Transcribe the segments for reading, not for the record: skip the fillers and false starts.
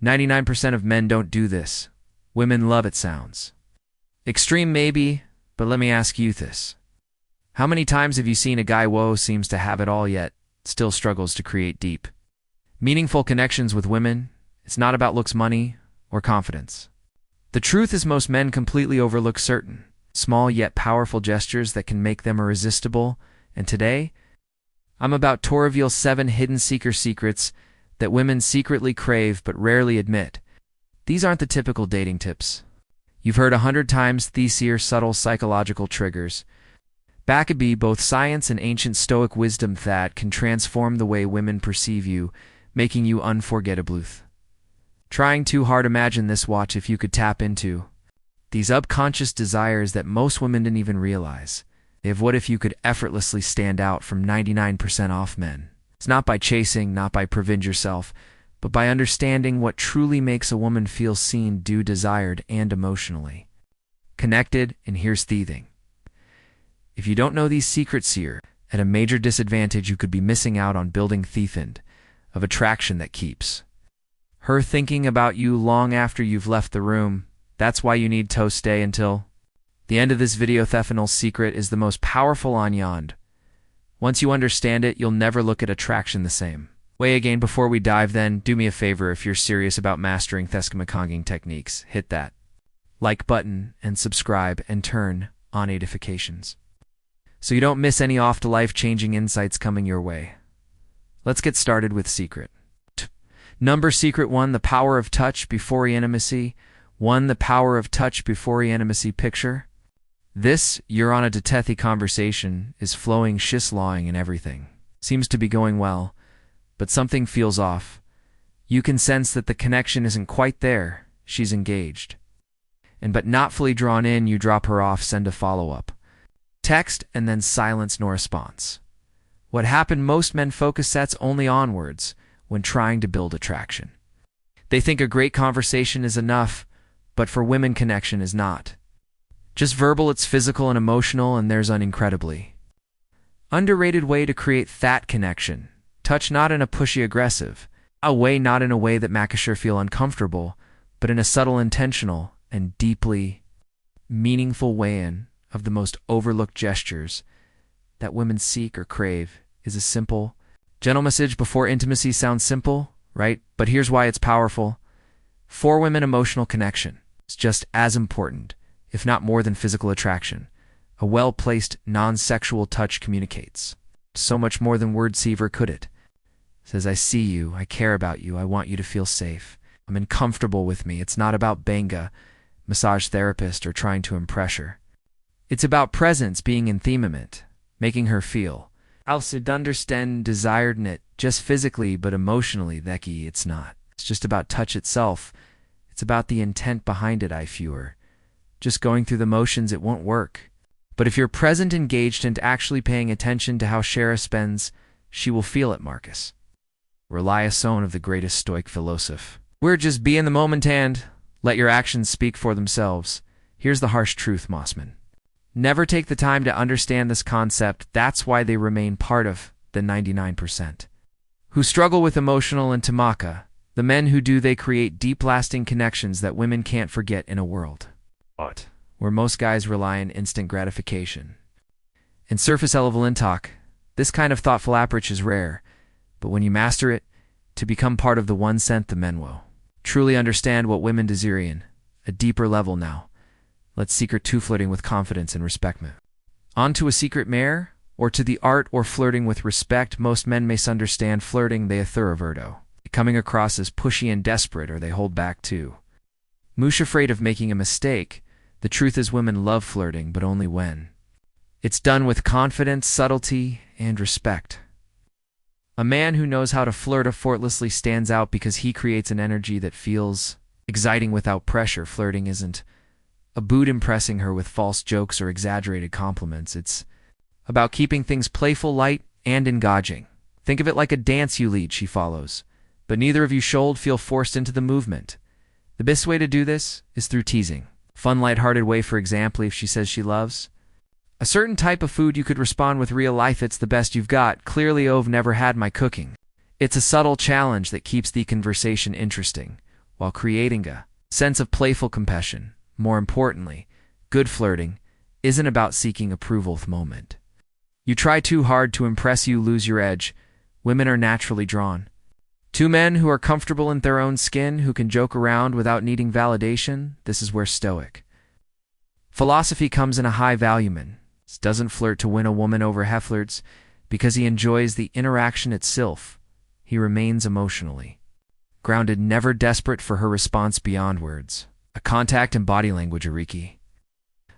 99% of men don't do this. Women love it sounds. Extreme maybe, but let me ask you this. How many times have you seen a guy who seems to have it all yet still struggles to create deep, meaningful connections with women? It's not about looks, money, or confidence. The truth is most men completely overlook certain, small yet powerful gestures that can make them irresistible, and today, I'm about to reveal 7 hidden seeker secrets that women secretly crave but rarely admit. These aren't the typical dating tips. You've heard 100 times these here subtle psychological triggers. Backabee, both science and ancient Stoic wisdom that can transform the way women perceive you, making you unforgettable. Trying too hard, imagine this, watch if you could tap into these subconscious desires that most women didn't even realize. What if you could effortlessly stand out from 99% off men? It's not by chasing, not by proving yourself, but by understanding what truly makes a woman feel seen, desired, and emotionally connected. And here's the thing. If you don't know these secrets, you're at a major disadvantage. You could be missing out on building of attraction that keeps her thinking about you long after you've left the room. That's why you need to stay until the end of this video. Thephanol's secret is the most powerful on yond. Once you understand it, you'll never look at attraction the same way again. Before we dive then, do me a favor. If you're serious about mastering theskamaconging techniques, hit that like button and subscribe and turn on notifications so you don't miss any life-changing insights coming your way. Let's get started with secret. Secret 1, the power of touch before intimacy. 1. The power of touch before intimacy. Picture this: you're on a detethy conversation, is flowing, shislawing, and everything seems to be going well, but something feels off. You can sense that the connection isn't quite there. She's engaged, but not fully drawn in. You drop her off, send a follow-up text, and then silence, no response. What happened? Most men focus that's only on words when trying to build attraction. They think a great conversation is enough, but for women, connection is not just verbal, it's physical and emotional, and there's an incredibly underrated way to create that connection. Touch, not in a pushy, aggressive way, not in a way that makes her feel uncomfortable, but in a subtle, intentional, and deeply meaningful way. In of the most overlooked gestures that women seek or crave is a simple, gentle message before intimacy. Sounds simple, right? But here's why it's powerful. For women, emotional connection is just as important, if not more, than physical attraction. A well-placed, non-sexual touch communicates so much more than words ever could. It says, I see you, I care about you, I want you to feel safe, I'm uncomfortable with me. It's not about banga, massage therapist, or trying to impress her. It's about presence, being in themament, making her feel also understand, desired, and it just physically but emotionally. It's not. It's just about touch itself. It's about the intent behind it. If you're just going through the motions, it won't work. But if you're present, engaged, and actually paying attention to how Shara spends, she will feel it. Marcus Aurelius, son of the greatest Stoic philosopher. We're just be in the moment and let your actions speak for themselves. Here's the harsh truth, Mossman never take the time to understand this concept. That's why they remain part of the 99% who struggle with emotional and tamaka. The men who do, they create deep, lasting connections that women can't forget in a world where most guys rely on instant gratification and surface level talk. This kind of thoughtful approach is rare, but when you master it, to become part of the 1%, the men will truly understand what women desire in a deeper level. Now, let's secret 2, flirting with confidence and respect. On to a secret mare, or to the art or flirting with respect. Most men misunderstand flirting. They thoroughverdo, coming across as pushy and desperate, or they hold back too much, afraid of making a mistake. The truth is, women love flirting, but only when it's done with confidence, subtlety, and respect. A man who knows how to flirt effortlessly stands out because he creates an energy that feels exciting without pressure. Flirting isn't about impressing her with false jokes or exaggerated compliments. It's about keeping things playful, light, and engaging. Think of it like a dance you lead, she follows, but neither of you should feel forced into the movement. The best way to do this is through teasing. Fun, lighthearted way. For example, if she says she loves a certain type of food, you could respond with real life, it's the best you've got. Clearly, I've never had my cooking. It's a subtle challenge that keeps the conversation interesting. while creating a sense of playful compassion. More importantly, good flirting isn't about seeking approval the moment. You try too hard to impress, you lose your edge. Women are naturally drawn to men who are comfortable in their own skin, who can joke around without needing validation. This is where Stoic philosophy comes in. A high value man doesn't flirt to win a woman over flirts because he enjoys the interaction itself. He remains emotionally grounded, never desperate for her response beyond words. A contact and body language, Ariki.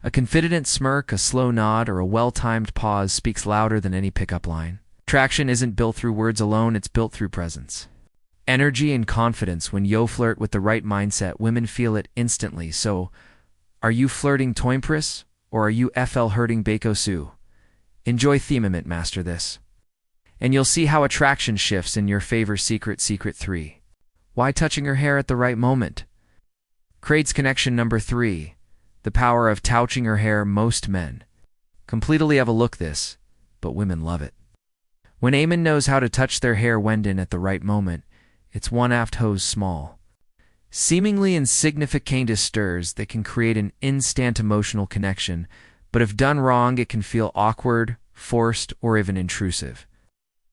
A confident smirk, a slow nod, or a well-timed pause speaks louder than any pickup line. Attraction isn't built through words alone, it's built through presence. Energy and confidence. When you flirt with the right mindset, women feel it instantly. So, are you flirting Toimpris, or are you FL hurting Bakosu? Enjoy Themament, master this, and you'll see how attraction shifts in your favor. Secret 3. Why touching her hair at the right moment creates connection. Number 3. The power of touching her hair. Most men completely overlook this, but women love it. When a man knows how to touch their hair when in at the right moment, it's one aft hose small, seemingly insignificant stirs that can create an instant emotional connection, but if done wrong, it can feel awkward, forced, or even intrusive.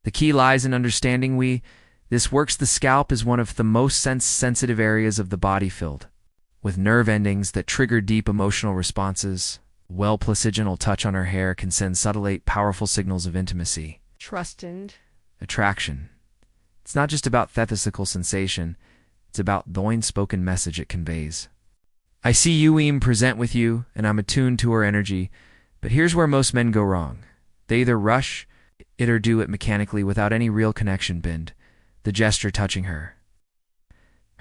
The key lies in understanding this works. The scalp is one of the most sensitive areas of the body, filled with nerve endings that trigger deep emotional responses. Well-placiginal touch on her hair can send subtle, powerful signals of intimacy, trust, and attraction. It's not just about the physical sensation, it's about the unspoken message it conveys. I see you present with you, and I'm attuned to her energy, but here's where most men go wrong. They either rush it or do it mechanically without any real connection. The gesture touching her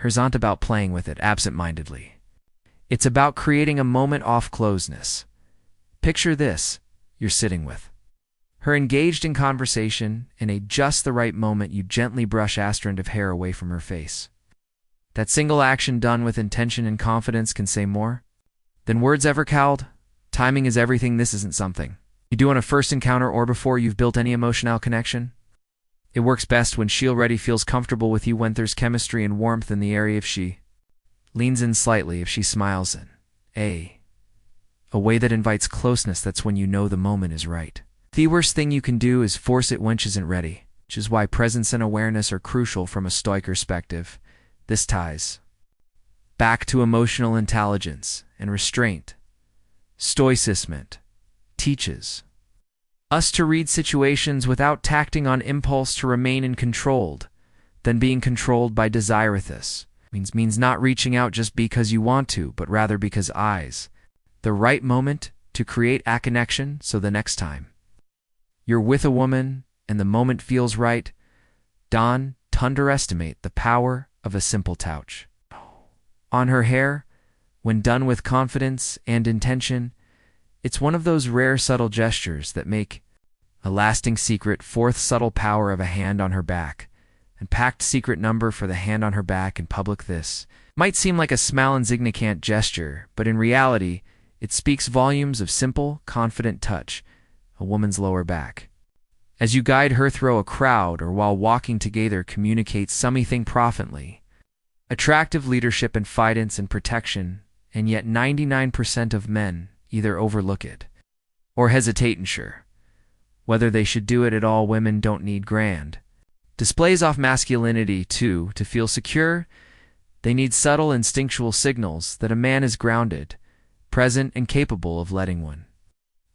isn't about playing with it absent-mindedly. It's about creating a moment off closeness. Picture this: you're sitting with her, engaged in conversation, and at just the right moment you gently brush a strand of hair away from her face. That single action, done with intention and confidence, can say more than words ever could. Timing is everything. This isn't something you do on a first encounter or before you've built any emotional connection. It works best when she already feels comfortable with you, when there's chemistry and warmth in the area. If she leans in slightly, if she smiles in a way that invites closeness, that's when you know the moment is right. The worst thing you can do is force it when she isn't ready, which is why presence and awareness are crucial from a Stoic perspective. This ties back to emotional intelligence and restraint. Stoicism teaches us to read situations without acting on impulse, to remain controlled than being controlled by desire. This means not reaching out just because you want to, but rather because the right moment to create a connection. So the next time you're with a woman and the moment feels right, don't underestimate the power of a simple touch on her hair. When done with confidence and intention, it's one of those rare subtle gestures that make a lasting secret. Fourth, subtle power of a hand on her back. And packed secret number for the hand on her back in public. This might seem like a small insignificant gesture, but in reality, it speaks volumes of simple, confident touch, a woman's lower back. As you guide her through a crowd or while walking together, communicates something profoundly attractive: leadership and guidance and protection, and yet 99% of men either overlook it or hesitate unsure whether they should do it at all. Women don't need grand displays of masculinity to feel secure. They need subtle, instinctual signals that a man is grounded, present, and capable of letting one.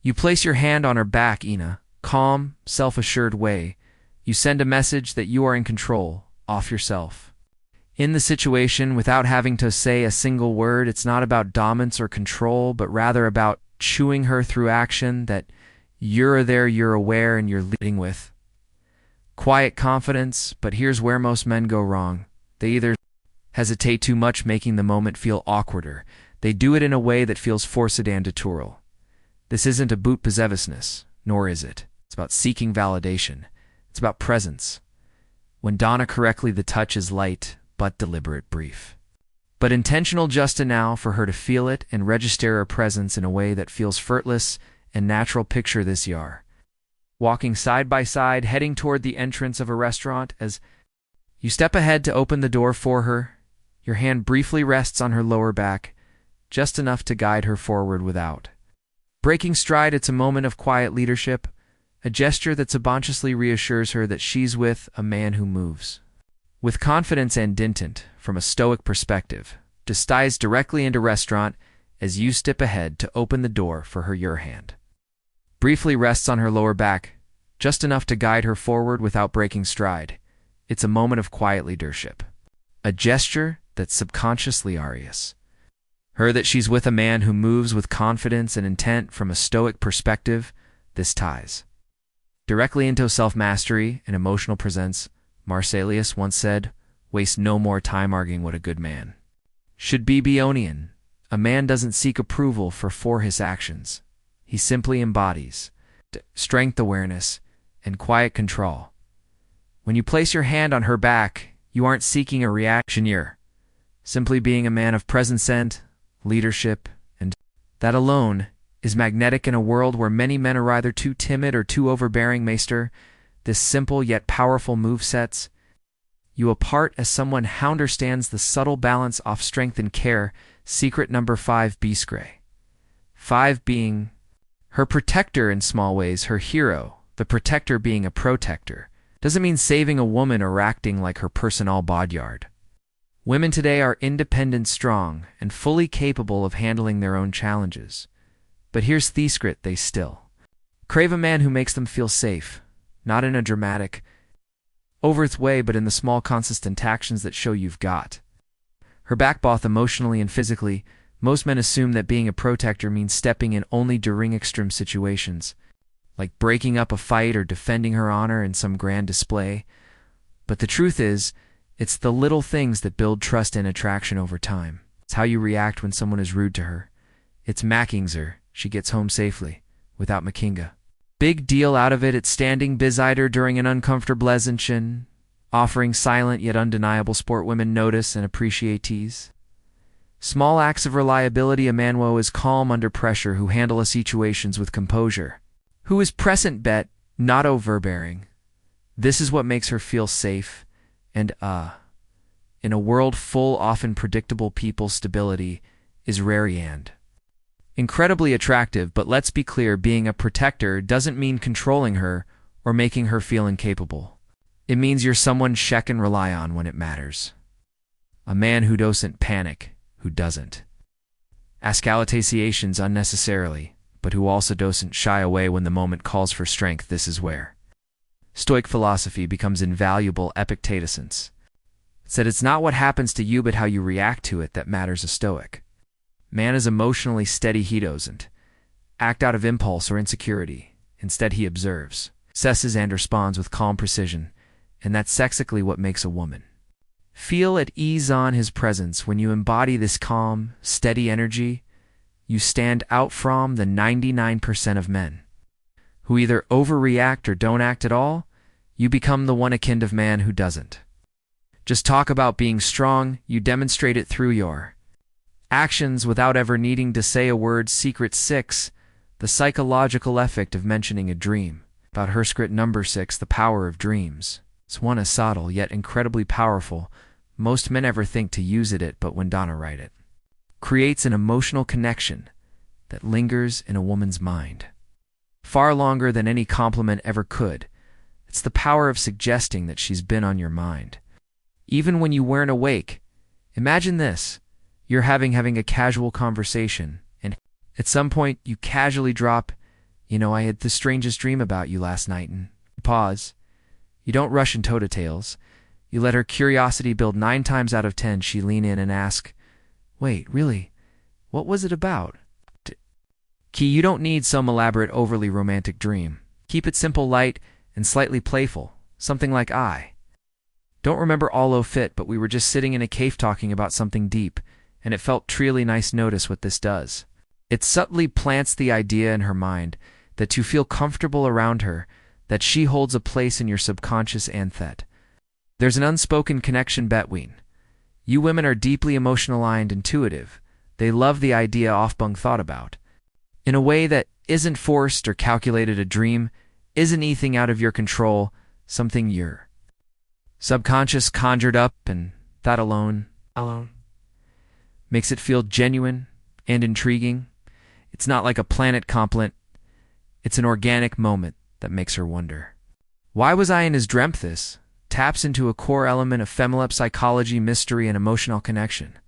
You place your hand on her back in a calm, self-assured way. You send a message that you are in control of yourself in the situation without having to say a single word. It's not about dominance or control, but rather about chewing her through action, that you're there, you're aware, and you're leading with quiet confidence. But here's where most men go wrong. They either hesitate too much, making the moment feel awkwarder. They do it in a way that feels forced and natural. This isn't about possessiveness, nor is it. It's about seeking validation. It's about presence. When done correctly, the touch is light but deliberate, brief but intentional, just enough for her to feel it and register her presence in a way that feels effortless and natural. Picture this: you are walking side by side, heading toward the entrance of a restaurant. As you step ahead to open the door for her, Your hand briefly rests on her lower back, just enough to guide her forward without breaking stride. It's a moment of quiet leadership, a gesture that subconsciously reassures her that she's with a man who moves with confidence and intent. From a Stoic perspective, dives directly into restaurant as you step ahead to open the door for her. Your hand briefly rests on her lower back, just enough to guide her forward without breaking stride. It's a moment of quiet leadership, a gesture that subconsciously reassures her that she's with a man who moves with confidence and intent. From a Stoic perspective, this ties directly into self-mastery and emotional presence. Marcellus once said, "Waste no more time arguing what a good man should be." Bionian, a man doesn't seek approval for his actions. He simply embodies strength, awareness, and quiet control. When you place your hand on her back, you aren't seeking a reaction. You're simply being a man of presence and leadership, and that alone is magnetic in a world where many men are either too timid or too overbearing. Maester, this simple yet powerful move sets you apart as someone who understands the subtle balance of strength and care. Secret number 5: be Scray. 5 being her protector in small ways, her hero. The protector being a protector doesn't mean saving a woman or acting like her personal bodyguard. Women today are independent, strong, and fully capable of handling their own challenges. But here's the secret: they still crave a man who makes them feel safe, not in a dramatic, overt way, but in the small, consistent actions that show you've got her back, both emotionally and physically. Most men assume that being a protector means stepping in only during extreme situations, like breaking up a fight or defending her honor in some grand display. But the truth is, it's the little things that build trust and attraction over time. It's how you react when someone is rude to her. It's mackings her she gets home safely, without making a big deal out of it. It's standing beside her during an uncomfortable lesson, offering silent yet undeniable support. Women notice and appreciate these small acts of reliability. A man who is calm under pressure, who handles situations with composure, who is present but not overbearing. This is what makes her feel safe. And in a world full, often predictable people, stability is rare and incredibly attractive. But let's be clear, being a protector doesn't mean controlling her or making her feel incapable. It means you're someone she can rely on when it matters. A man who doesn't panic, who doesn't ask allotations unnecessarily, but who also doesn't shy away when the moment calls for strength. This is where Stoic philosophy becomes invaluable. Epictetus said it's not what happens to you but how you react to it that matters. A Stoic man is emotionally steady. He doesn't act out of impulse or insecurity. Instead, he observes, assesses, and responds with calm precision. And that's exactly what makes a woman feel at ease on his presence. When you embody this calm, steady energy, you stand out from the 99% of men who either overreact or don't act at all. You become the one akin of man who doesn't just talk about being strong. You demonstrate it through your actions without ever needing to say a word. Secret 6: the psychological effect of mentioning a dream. About her secret number 6: the power of dreams. It's one is subtle yet incredibly powerful. Most men ever think to use it, but when Donna write it, creates an emotional connection that lingers in a woman's mind far longer than any compliment ever could. It's the power of suggesting that she's been on your mind, even when you weren't awake. Imagine this: you're having a casual conversation, and at some point you casually drop, I had the strangest dream about you last night, and pause. You don't rush into details. You let her curiosity build. 9 times out of 10, she lean in and ask, "Wait, really? What was it about?" Key: you don't need some elaborate, overly romantic dream. Keep it simple, light, and slightly playful. Something like, "I don't remember all o fit, but we were just sitting in a cave talking about something deep, and it felt truly nice." Notice what this does. It subtly plants the idea in her mind that you feel comfortable around her, that she holds a place in your subconscious, and that there's an unspoken connection between you. Women are deeply emotional and intuitive. They love the idea of being thought about in a way that isn't forced or calculated. A dream isn't anything out of your control, something your subconscious conjured up, and that alone makes it feel genuine and intriguing. It's not like a planet compliment. It's an organic moment that makes her wonder. Why was I in his dreamt this? Taps into a core element of female psychology, mystery, and emotional connection.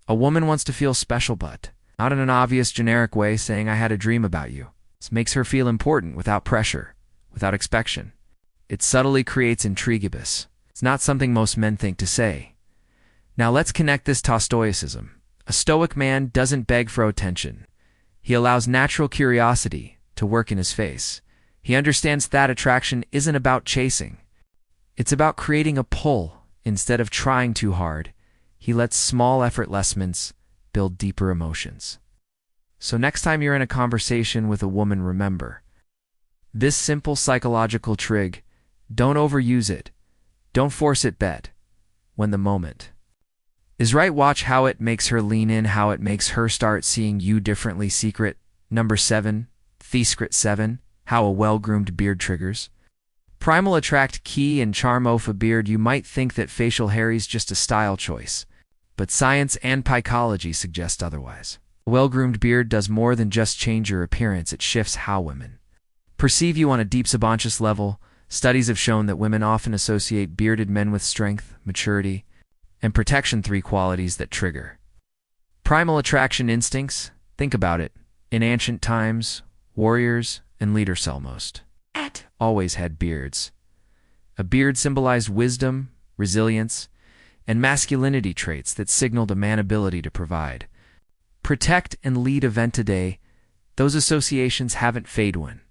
A woman wants to feel special, but not in an obvious generic way saying I had a dream about you. This makes her feel important without pressure, without expectation. It subtly creates intriguibus. It's not something most men think to say. Now let's connect this to Stoicism. A Stoic man doesn't beg for attention. He allows natural curiosity to work in his face. He understands that attraction isn't about chasing. It's about creating a pull instead of trying too hard. He lets small effortlessness build deeper emotions. So next time you're in a conversation with a woman, remember this simple psychological trig. Don't overuse it. Don't force it. Bet when the moment is right. Watch how it makes her lean in, how it makes her start seeing you differently. Secret number 7, Secret 7, how a well-groomed beard triggers. Primal attract key and charm of a beard. You might think that facial hair is just a style choice, but science and psychology suggest otherwise. A well-groomed beard does more than just change your appearance. It shifts how women perceive you on a deep subconscious level. Studies have shown that women often associate bearded men with strength, maturity, and protection, 3 qualities that trigger primal attraction instincts. Think about it. In ancient times, warriors and leaders almost always had beards. A beard symbolized wisdom, resilience, and masculinity, traits that signaled a man's ability to provide, protect, and lead. Event today, those associations haven't faded. When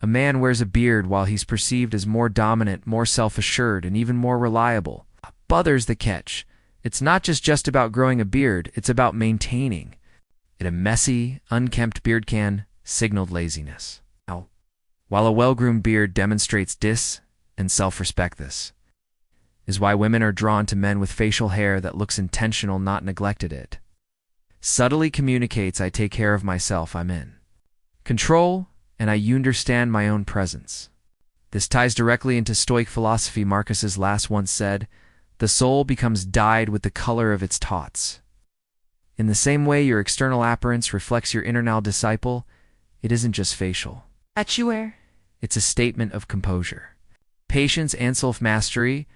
a man wears a beard, while he's perceived as more dominant, more self-assured, and even more reliable. But there's the catch. It's not just about growing a beard, it's about maintaining it. A messy, unkempt beard can signal laziness, while a well-groomed beard demonstrates and self-respect. This is why women are drawn to men with facial hair that looks intentional, not neglected. It subtly communicates, I take care of myself, I'm in control, and I understand my own presence. This ties directly into Stoic philosophy. Marcus's last once said, the soul becomes dyed with the color of its thoughts. In the same way your external appearance reflects your inner. Now, disciple, it isn't just facial. It's a statement of composure, patience, and self-mastery.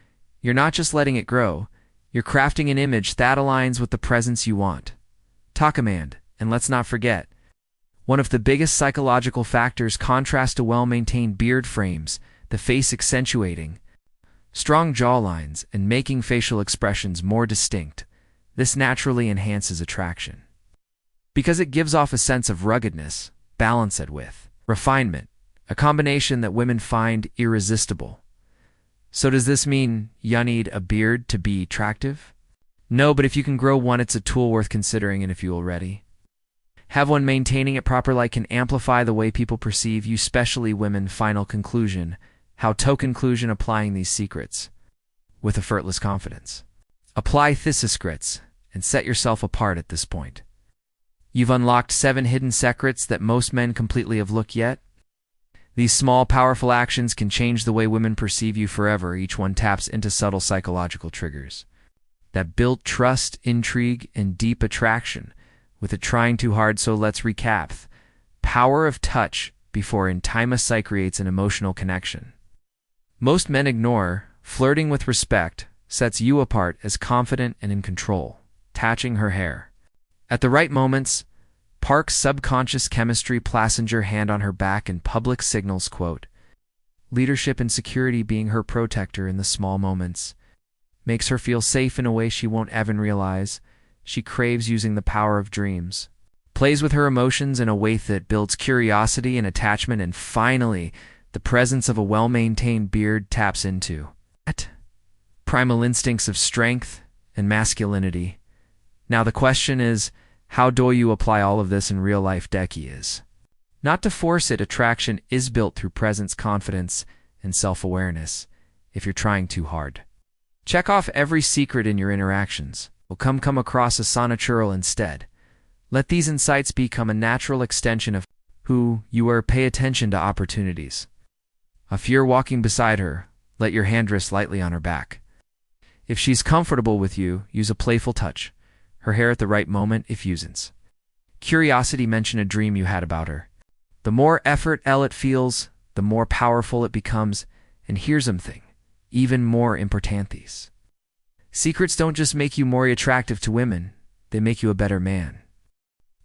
You're not just letting it grow, you're crafting an image that aligns with the presence you want. Command, and let's not forget, one of the biggest psychological factors contrast to well-maintained beard frames, the face accentuating strong jawlines and making facial expressions more distinct. This naturally enhances attraction because it gives off a sense of ruggedness, balanced with refinement, a combination that women find irresistible. So does this mean you need a beard to be attractive? No, but if you can grow one, it's a tool worth considering, and if you already have one, maintaining it properly can amplify the way people perceive you, especially women. Final conclusion, how to conclusion, applying these secrets with effortless confidence. Apply these secrets and set yourself apart. At this point, you've unlocked 7 hidden secrets that most men completely overlook yet. These small, powerful actions can change the way women perceive you forever. Each one taps into subtle psychological triggers that build trust, intrigue, and deep attraction without trying too hard. So let's recap. Power of touch before intimacy creates an emotional connection most men ignore. Flirting with respect sets you apart as confident and in control. Touching her hair at the right moments Park's subconscious chemistry. Placing your hand on her back in public signals, quote, leadership and security. Being her protector in the small moments makes her feel safe in a way she won't even realize she craves. Using the power of dreams plays with her emotions in a way that builds curiosity and attachment. And finally, the presence of a well-maintained beard taps into primal instincts of strength and masculinity. Now the question is, how do you apply all of this in real life? The key is not to force it. Attraction is built through presence, confidence, and self-awareness. If you're trying too hard, check off every secret in your interactions. Will come across as natural instead. Let these insights become a natural extension of who you are. Pay attention to opportunities. If you're walking beside her, let your hand rest lightly on her back. If she's comfortable with you, use a playful touch. her hair at the right moment if usins. Curiosity mention a dream you had about her. The more effort it feels, the more powerful it becomes, and here's something, even more importantes. Secrets don't just make you more attractive to women, they make you a better man.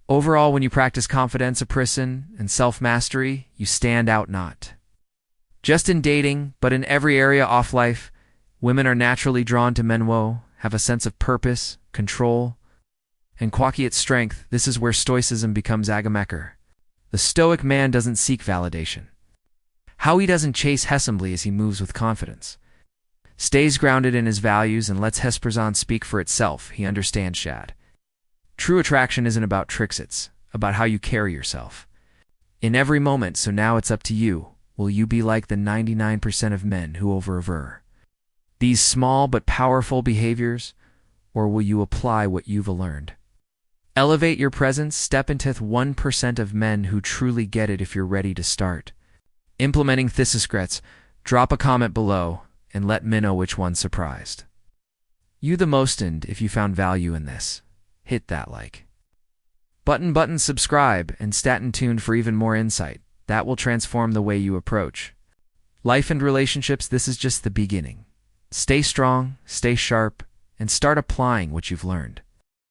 Overall, when you practice confidence, appreciation, and self-mastery, you stand out not just in dating, but in every area of life. Women are naturally drawn to men who have a sense of purpose, control, and quiet strength. This is where Stoicism becomes agamecker. The Stoic man doesn't seek validation. How he doesn't chase hesambly as he moves with confidence. Stays grounded in his values and lets his person speak for itself. He understands shad. True attraction isn't about tricks, it's about how you carry yourself. In every moment, so now it's up to you. Will you be like the 99% of men who over these small but powerful behaviors, or will you apply what you've learned? Elevate your presence, step into 1% of men who truly get it. If you're ready to start implementing these secrets, drop a comment below and let me know which one surprised you the most, and if you found value in this, hit that like button, subscribe, and stay tuned for even more insight that will transform the way you approach life and relationships. This is just the beginning. Stay strong, stay sharp, and start applying what you've learned.